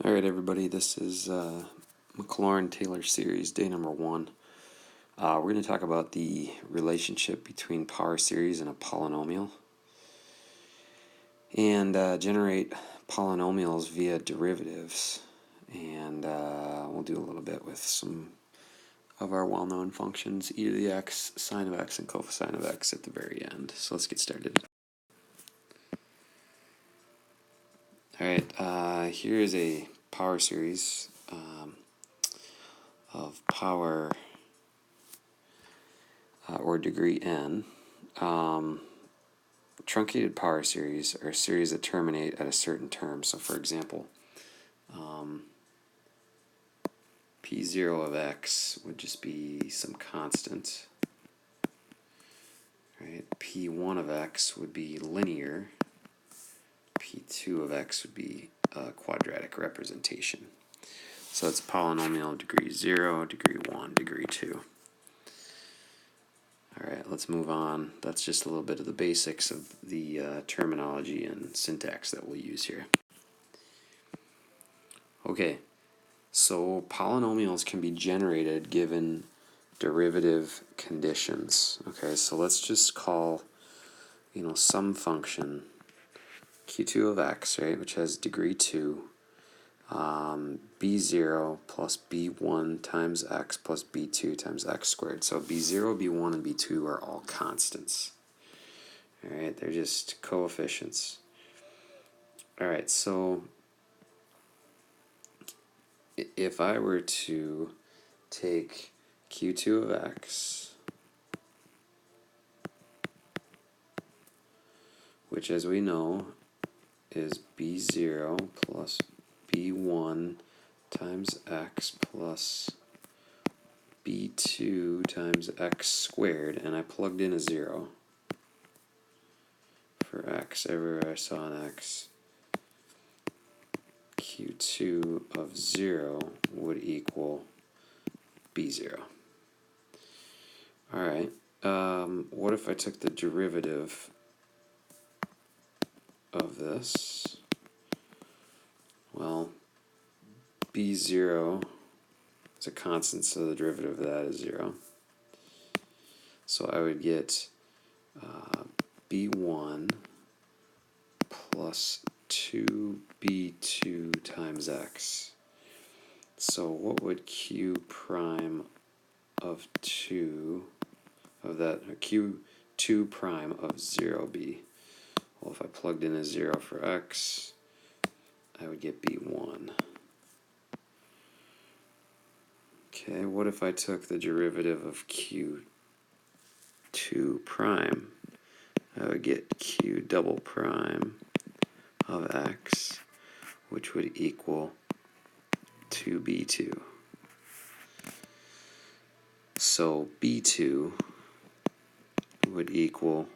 Alright everybody, this is Maclaurin Taylor series, day number 1. We're going to talk about the relationship between power series and a polynomial, and generate polynomials via derivatives, and we'll do a little bit with some of our well-known functions, e to the x, sine of x, and cosine of x at the very end. So let's get started. Alright, here is a power series of power or degree n. Truncated power series are series that terminate at a certain term. So for example, P0 of x would just be some constant. Right? P1 of x would be linear. P2 of x would be a quadratic representation. So it's polynomial of degree 0, degree 1, degree 2. Alright, let's move on. That's just a little bit of the basics of the terminology and syntax that we'll use here. Okay, so polynomials can be generated given derivative conditions. Okay, so let's just call, some function q2 of x, right, which has degree 2, b0 plus b1 times x plus b2 times x squared. So b0, b1, and b2 are all constants. Alright, they're just coefficients. Alright, so if I were to take q2 of x, which as we know is b0 plus b1 times x plus b2 times x squared, and I plugged in a 0 for x everywhere I saw an x, q2 of 0 would equal b0. Alright, what if I took the derivative of this? Well, b0 is a constant, so the derivative of that is 0. So I would get b1 plus 2b2 times x. So what would q prime of 2 of that, or q2 prime of 0 be? Well, if I plugged in a 0 for x, I would get b1. Okay, what if I took the derivative of q2 prime? I would get q double prime of x, which would equal 2b2. So b2 would equal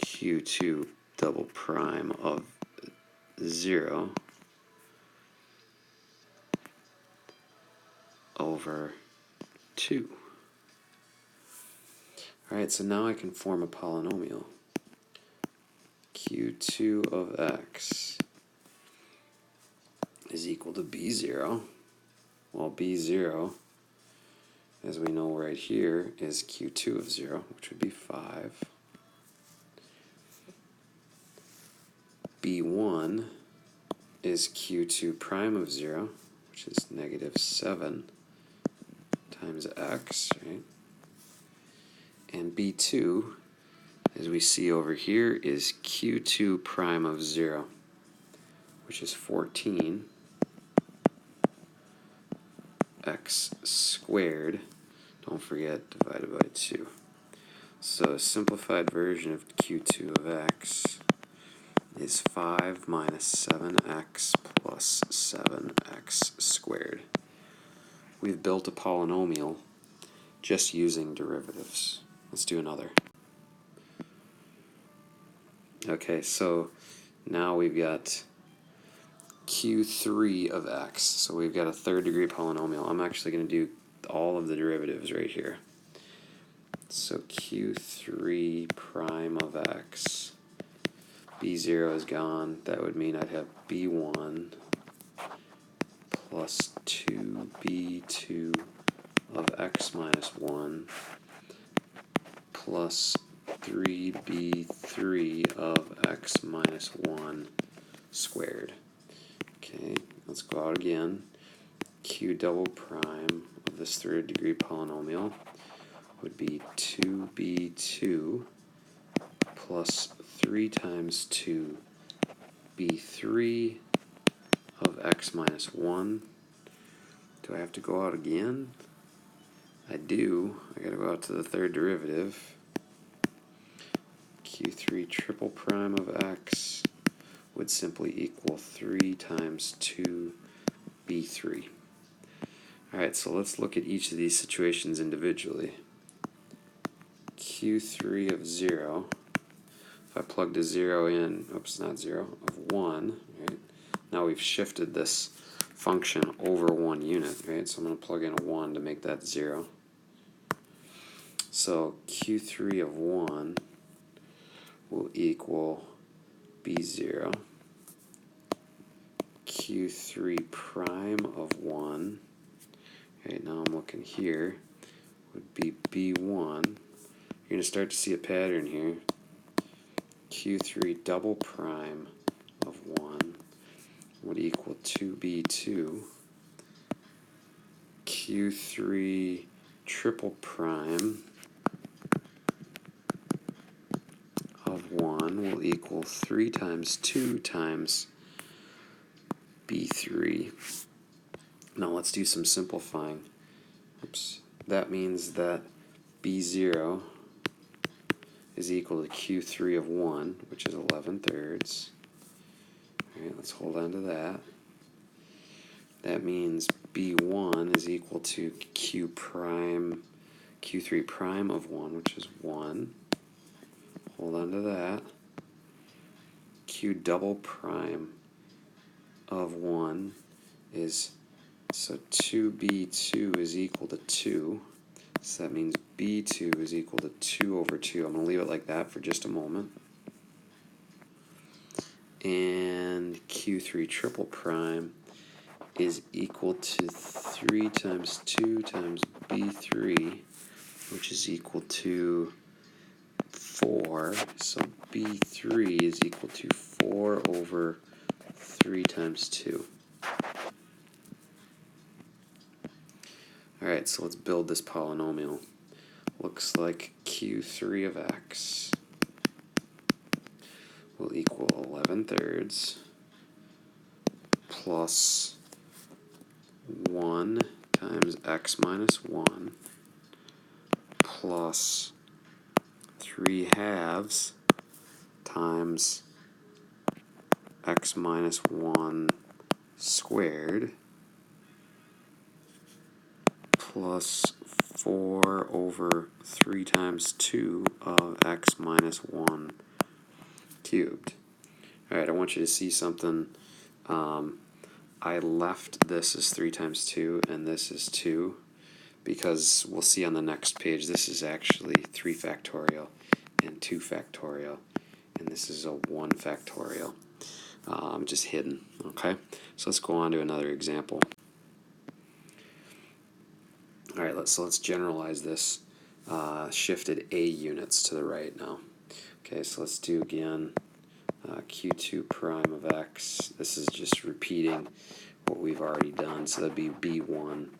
q2 double prime of 0 over 2. Alright, so now I can form a polynomial. q2 of x is equal to b0. Well, b0, as we know right here, is q2 of 0, which would be 5. b1 is q2 prime of 0, which is negative 7 times x, right? And b2, as we see over here, is q2 prime of 0, which is 14 x squared, don't forget, divided by 2. So a simplified version of q2 of x is 5 minus 7x plus 7x squared. We've built a polynomial just using derivatives. Let's do another. Okay, so now we've got q3 of x. So we've got a third degree polynomial. I'm actually going to do all of the derivatives right here. So q3 prime of x, b0 is gone. That would mean I'd have b1 plus 2b2 of x minus 1 plus 3b3 of x minus 1 squared. Okay, let's go out again. Q double prime of this third degree polynomial would be 2b2 plus 3 times 2b3 of x minus 1. Do I have to go out again? I do. I gotta go out to the third derivative. Q3 triple prime of x would simply equal 3 times 2b3. Alright, so let's look at each of these situations individually. Q3 of 0, if I plugged a 0 in, oops, not 0, of 1, right? Now we've shifted this function over 1 unit, right? So I'm going to plug in a 1 to make that 0. So Q3 of 1 will equal B0. Q3 prime of 1, right, now I'm looking here, would be B1. You're going to start to see a pattern here. Q3 double prime of 1 would equal 2b2. Q3 triple prime of 1 will equal 3 times 2 times b3. Now let's do some simplifying. Oops. That means that b0 is equal to Q3 of 1, which is 11/3. Alright, let's hold on to that. That means B1 is equal to Q3 prime of 1, which is 1. Hold on to that. Q double prime of 1 is, so 2b2 is equal to 2. So that means b2 is equal to 2 over 2. I'm going to leave it like that for just a moment. And Q3 triple prime is equal to 3 times 2 times b3, which is equal to 4. So b3 is equal to 4 over 3 times 2. Alright, so let's build this polynomial. Looks like Q3 of x will equal 11/3 plus 1 times x minus 1 plus 3/2 times x minus 1 squared plus 4 over 3 times 2 of x minus 1 cubed. Alright, I want you to see something. I left this as 3 times 2 and this is 2 because we'll see on the next page this is actually 3 factorial and 2 factorial, and this is a 1 factorial, just hidden. Okay, so let's go on to another example. Alright, let's generalize this. Shifted a units to the right now. Okay, so let's do again Q2 prime of x. This is just repeating what we've already done, so that'd be b1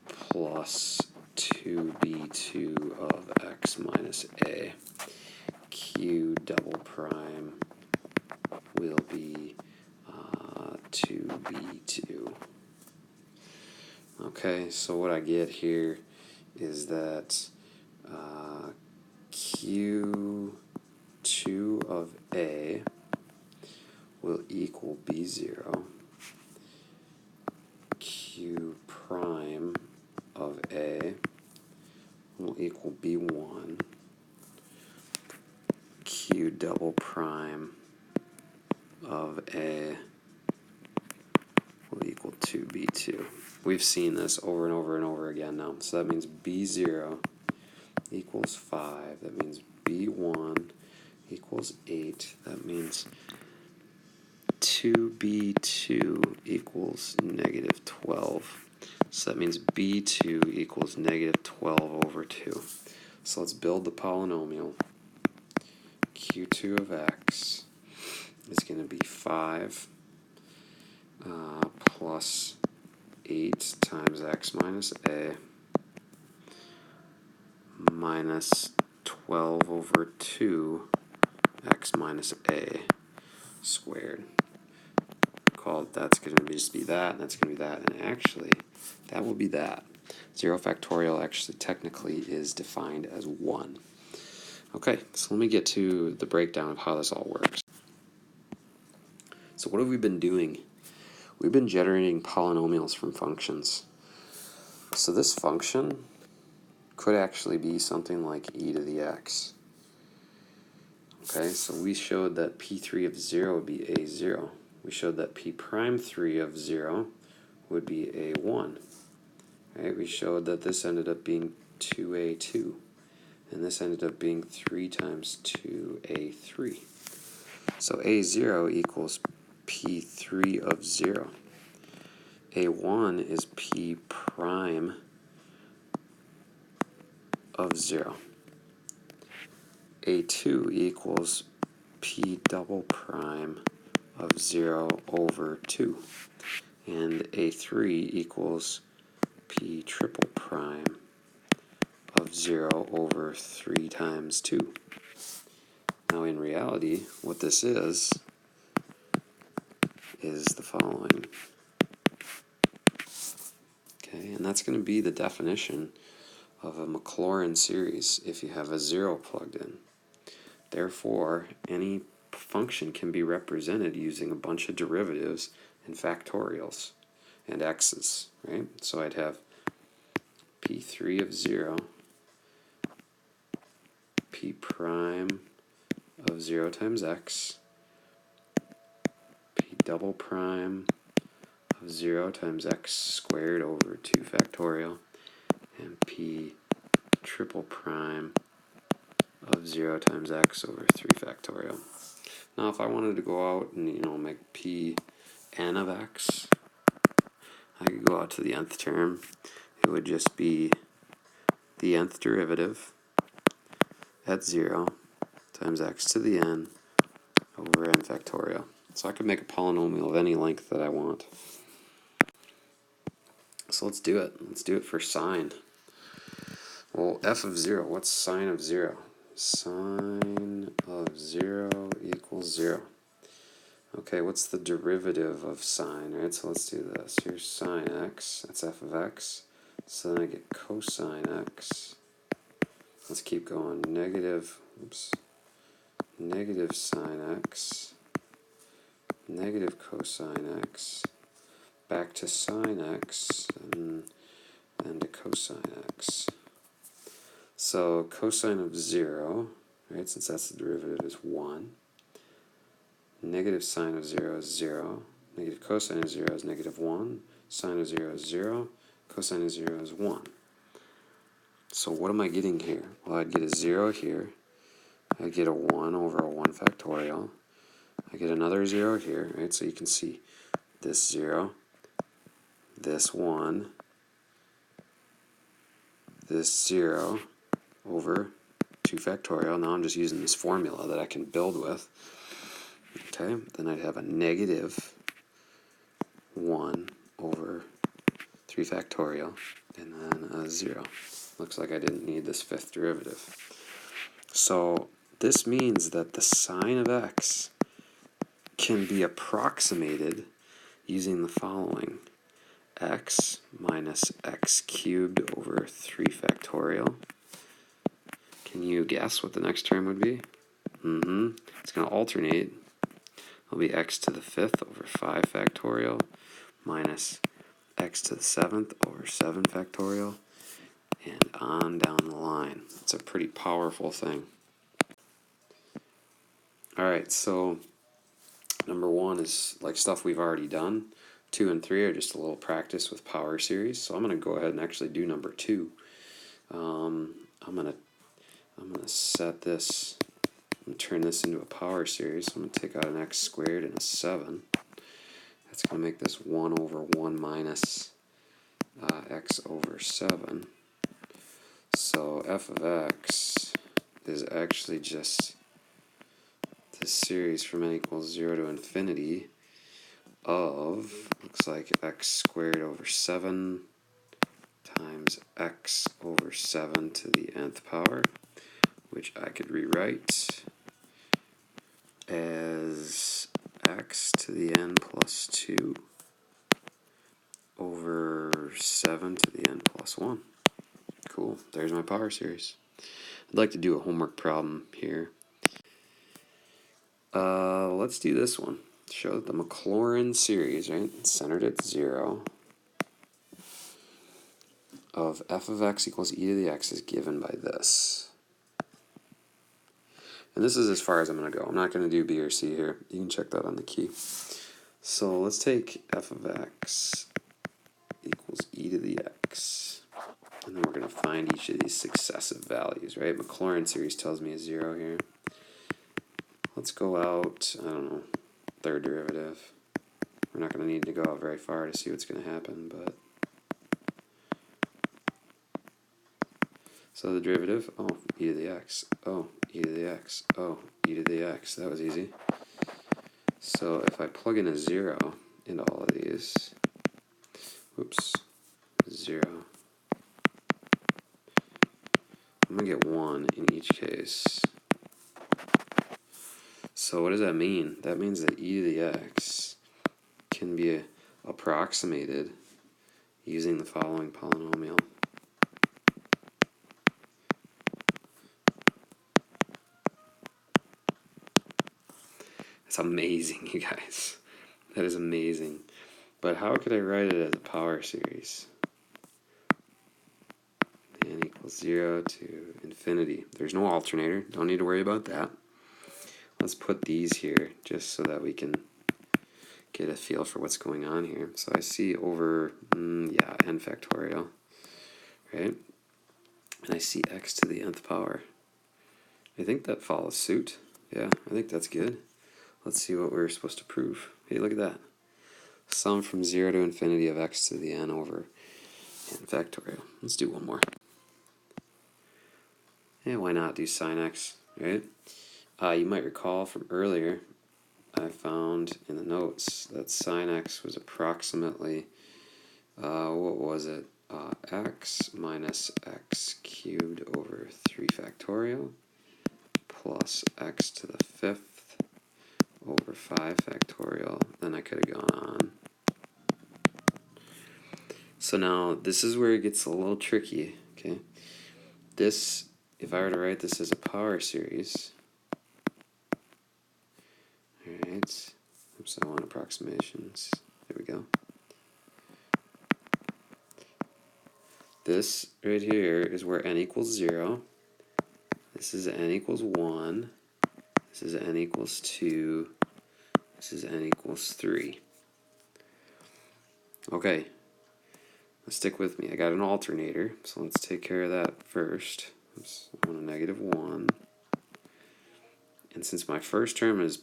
plus 2b2 of x minus a. Q double prime will be 2b2. Okay, so what I get here is that Q2 of A will equal B0. Q prime of A will equal B1. Q double prime of A will equal 2b2. We've seen this over and over and over again now. So that means b0 equals 5. That means b1 equals 8. That means 2 2b2 equals negative 12. So that means b2 equals negative 12 over 2. So let's build the polynomial. q2 of x is going to be 5 plus 8 times x minus a minus 12 over 2 x minus a squared. That's going to just be that, and that's going to be that, and actually that will be that. 0 factorial actually technically is defined as 1. Okay, so let me get to the breakdown of how this all works. So what have we been doing? We've been generating polynomials from functions. So this function could actually be something like e to the x. Okay, so we showed that p3 of 0 would be a0. We showed that p prime 3 of 0 would be a1. Right? We showed that this ended up being 2a2. And this ended up being 3 times 2a3. So a0 equals p3 of 0. a1 is p prime of 0. a2 equals p double prime of 0 over 2. And a3 equals p triple prime of 0 over 3 times 2. Now in reality, what this is the following. Okay, and that's going to be the definition of a Maclaurin series if you have a 0 plugged in. Therefore, any function can be represented using a bunch of derivatives and factorials and x's, right? So I'd have p3 of 0, p prime of 0 times x, p double prime of 0 times x squared over 2 factorial, and p triple prime of 0 times x over 3 factorial. Now if I wanted to go out and make p n of x, I could go out to the nth term. It would just be the nth derivative at 0 times x to the n over n factorial. So I could make a polynomial of any length that I want. So let's do it. Let's do it for sine. Well, f of 0, what's sine of 0? Sine of 0 equals 0. Okay, what's the derivative of sine, right? So let's do this. Here's sine x, that's f of x. So then I get cosine x. Let's keep going. Negative sine x, negative cosine x, back to sine x, and then to cosine x. So cosine of 0, right, since that's the derivative, is 1. Negative sine of 0 is 0. Negative cosine of 0 is negative 1. Sine of 0 is 0. Cosine of 0 is 1. So what am I getting here? Well, I'd get a 0 here. I get a 1 over a 1 factorial. I get another 0 here, right? So you can see this 0, this 1, this 0 over 2 factorial. Now I'm just using this formula that I can build with. Okay, then I'd have a negative 1 over 3 factorial, and then a 0. Looks like I didn't need this fifth derivative. So this means that the sine of x can be approximated using the following. X minus x cubed over 3 factorial. Can you guess what the next term would be? It's going to alternate. It'll be x to the 5th over 5 factorial minus x to the 7th over 7 factorial, and on down the line. It's a pretty powerful thing. Alright, so number 1 is like stuff we've already done. 2 and 3 are just a little practice with power series. So I'm going to go ahead and actually do number 2. I'm going to set this, I'm going to turn this into a power series. I'm going to take out an x squared and a 7. That's going to make this 1 over 1 minus x over 7. So f of x is actually just this series from n equals 0 to infinity of, looks like x squared over 7 times x over 7 to the nth power, which I could rewrite as x to the n plus 2 over 7 to the n plus 1. Cool, there's my power series. I'd like to do a homework problem here. Let's do this one. Show that the Maclaurin series, right, centered at 0, of f of x equals e to the x is given by this. And this is as far as I'm going to go. I'm not going to do b or c here. You can check that on the key. So let's take f of x equals e to the x. And then we're going to find each of these successive values, right? Maclaurin series tells me a 0 here. Let's go out, I don't know, third derivative. We're not going to need to go out very far to see what's going to happen, but... So the derivative, oh, e to the x, oh, e to the x, oh, e to the x. That was easy. So if I plug in a 0 into all of these, whoops, 0. I'm going to get 1 in each case. So what does that mean? That means that e to the x can be approximated using the following polynomial. That's amazing, you guys. That is amazing. But how could I write it as a power series? N equals 0 to infinity. There's no alternator. Don't need to worry about that. Let's put these here just so that we can get a feel for what's going on here. So I see over, n factorial, right? And I see x to the nth power. I think that follows suit. Yeah, I think that's good. Let's see what we're supposed to prove. Hey, look at that. Sum from 0 to infinity of x to the n over n factorial. Let's do one more. Yeah, why not do sine x, right? You might recall from earlier, I found in the notes that sine x was approximately, what was it? X minus x cubed over 3 factorial plus x to the 5th over 5 factorial. Then I could have gone on. So now this is where it gets a little tricky, okay? This, if I were to write this as a power series, alright, oops, I want approximations, there we go. This right here is where n equals 0, this is n equals 1, this is n equals 2, this is n equals 3. Okay, let's stick with me. I got an alternator, so let's take care of that first. Oops, I want a negative 1. And since my first term is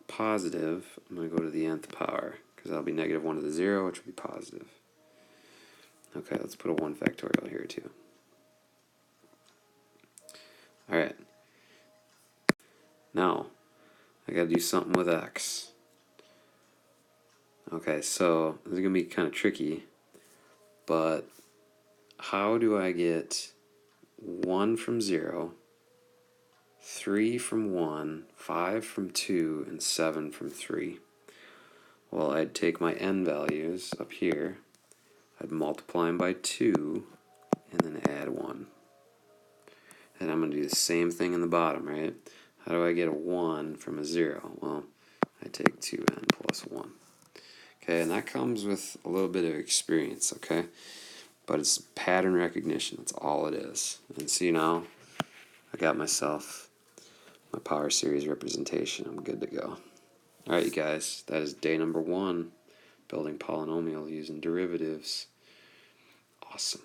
positive, I'm going to go to the nth power, because that'll be negative 1 to the 0, which will be positive. Okay, let's put a 1 factorial here too. Alright. Now, I got to do something with x. Okay, so this is going to be kind of tricky, but how do I get 1 from 0, 3 from 1, 5 from 2, and 7 from 3? Well, I'd take my n values up here, I'd multiply them by 2, and then add 1. And I'm going to do the same thing in the bottom, right? How do I get a 1 from a 0? Well, I take 2n plus 1. Okay, and that comes with a little bit of experience, okay? But it's pattern recognition, that's all it is. And see now, I got myself my power series representation. I'm good to go. Alright, you guys, that is day number 1, building polynomial using derivatives. Awesome.